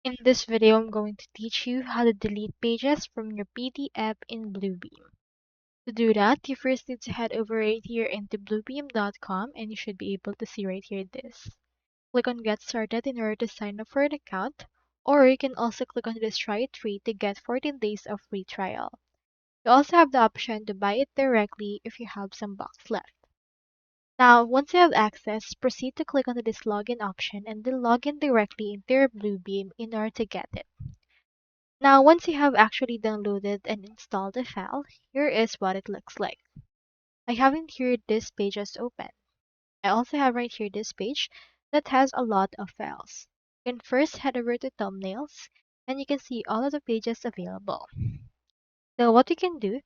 In this video, I'm going to teach you how to delete pages from your PDF in Bluebeam. To do that, you first need to head over right here into bluebeam.com and you should be able to see right here this. Click on Get Started in order to sign up for an account, or you can also click on this Try It Free to get 14 days of free trial. You also have the option to buy it directly if you have some bucks left. Now, once you have access, proceed to click on this login option and then log in directly into your Bluebeam in order to get it. Now, once you have actually downloaded and installed the file, here is what it looks like. I have in here this page just open. I also have right here this page that has a lot of files. You can first head over to thumbnails and you can see all of the pages available. So what you can do,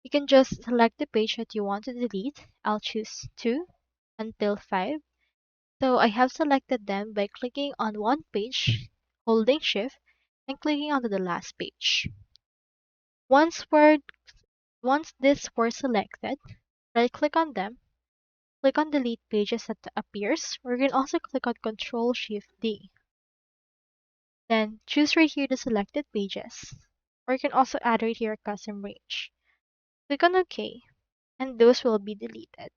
you can just select the page that you want to delete. I'll choose 2 until 5. So I have selected them by clicking on one page, holding shift, and clicking onto the last page. Once we're Once these were selected, right click on them, click on delete pages that appears, or you can also click on Ctrl Shift D. Then choose right here the selected pages, or you can also add right here a custom range. Click on OK, and those will be deleted.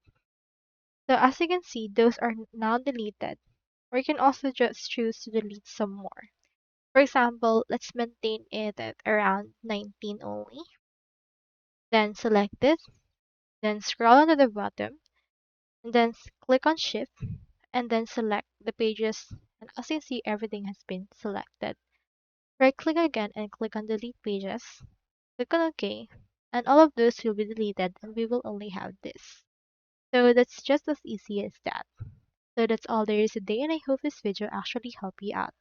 So as you can see, those are now deleted, or you can also just choose to delete some more. For example, let's maintain it at around 19 only. Then select it, then scroll on to the bottom, and then click on Shift and then select the pages, and as you see, everything has been selected. Right click again and click on delete pages, click on OK, and all of those will be deleted and we will only have this. So that's just as easy as that. So that's all there is today, and I hope this video actually helped you out.